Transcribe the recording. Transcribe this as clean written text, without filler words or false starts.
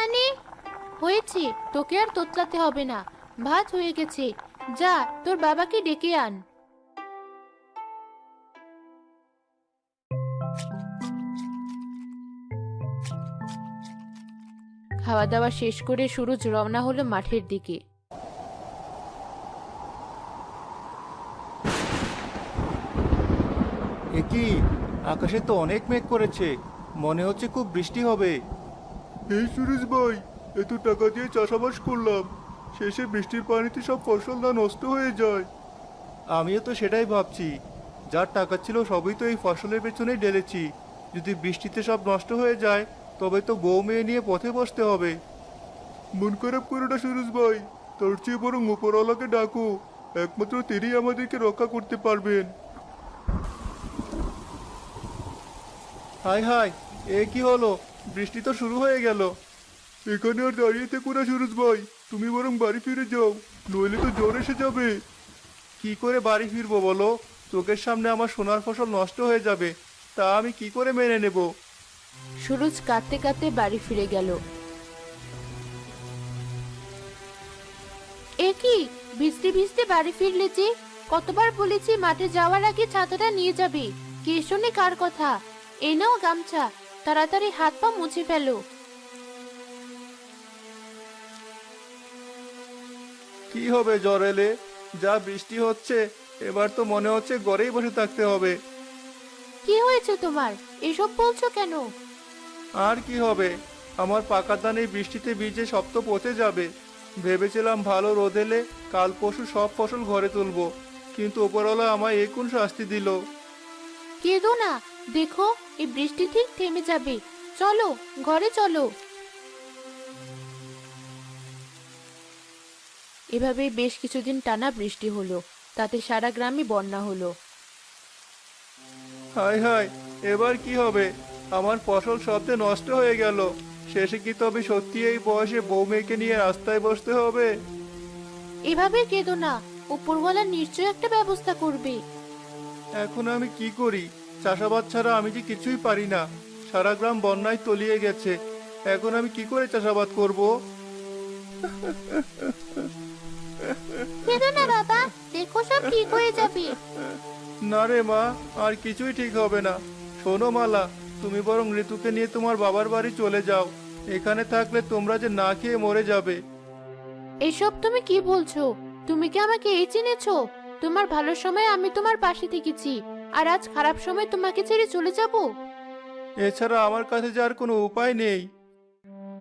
মানে? হয়েছে, তোকে আর তোতলাতে হবে না। ভাত হয়ে গেছে। যা, তোর বাবাকে ডেকে আন। খাওয়া দাওয়া শেষ করে সুরজ রওনা হলো মাঠের দিকে। এ কি, আকাশে তো অনেক মেঘ করেছে, মনে হচ্ছে খুব বৃষ্টি হবে। এই সুরেশ ভাই, এত টাকা দিয়ে চাষাবাস করলাম, শেষে বৃষ্টির পানিতে সব ফসল না নষ্ট হয়ে যায়। আমিও তো সেটাই ভাবছি, যার টাকা ছিল সবই তো এই ফসলের পেছনেই ঢেলেছি। যদি বৃষ্টিতে সব নষ্ট হয়ে যায়, তবে তো বউ মেয়ে নিয়ে পথে বসতে হবে। মন খারাপ করো না সুরেশ ভাই, তার চেয়ে বরং উপরওয়ালাকে ডাকো, একমাত্র তিনি আমাদেরকে রক্ষা করতে পারবেন। হায় হায়, এ কি হলো? বৃষ্টি তো শুরু হয়ে গেল। এখানে আর দাঁড়িয়ে থেকো না সুরজ ভাই, তুমি বরং বাড়ি ফিরে যাও, নইলে তো জ্বর এসে যাবে। কি করে বাড়ি ফিরবো বলো? চোখের সামনে আমার সোনার ফসল নষ্ট হয়ে যাবে, তা আমি কি করে মেনে নেব? সুরজ কাঁদতে কাঁদতে বাড়ি ফিরে গেল। এ কি, ভিজতে ভিজতে বাড়ি ফিরলে যে? কতবার বলেছি মাঠে যাওয়ার আগে ছাতাটা নিয়ে যাবে। কে শোনে কার কথা? এই নাও গামছা, তাড়াতাড়ি হাত পা মুছে ফেলো। কি হবে জ্বর এলে? যা বৃষ্টি হচ্ছে, এবার তো মনে হচ্ছে ঘরেই বসে থাকতে হবে। কি হয়েছে তোমার? এসব বলছো কেন? আর কি হবে, আমার পাকা ধান এই বৃষ্টিতে ভিজে সব তো পচে যাবে। ভেবেছিলাম ভালো রোদ এলে কাল পরশু সব ফসল ঘরে তুলবো, কিন্তু ওপরওয়ালা আমায় এ কোন শাস্তি দিল? কেঁদো না, দেখো এই বৃষ্টি ঠিক থেমে যাবে। চলো, ঘরে চলো। এভাবেই বেশ কিছুদিন টানা বৃষ্টি হলো, তাতে সারা গ্রামে বন্যা হলো। হায় হায়, এবার কি হবে? আমার ফসল সবতে নষ্ট হয়ে গেল। শেষে কি তবে সত্যি এই বয়সে বউ মেয়েকে নিয়ে রাস্তায় বসতে হবে? এভাবে কেঁদো না, উপরওয়ালা নিশ্চয় একটা ব্যবস্থা করবে। এখন আমি কি করি? চাষাবাদ ছাড়া আমি যে কিছুই পারি না। সারা গ্রাম বন্যায় তলিয়ে গেছে, এখন আমি কি করে চাষাবাদ করব? কেঁদো না বাবা, দেখো সব ঠিক হয়ে যাবে। না রে মা, আর কিছুই ঠিক হবে না। শোনো মালা, তুমি বরং ঋতুকে নিয়ে তোমার বাবার বাড়ি চলে যাও। এখানে থাকলে তোমরা যে না খেয়ে মরে যাবে। এসব তুমি কি বলছো? তুমি কি আমাকে এই চিনেছো? তোমার ভালো সময় আমি তোমার পাশে থেকেছি, আর আজ খারাপ সময় তোমাকে ছেড়ে চলে যাব? এছাড়া আমার কাছে যে আর কোনো উপায় নেই।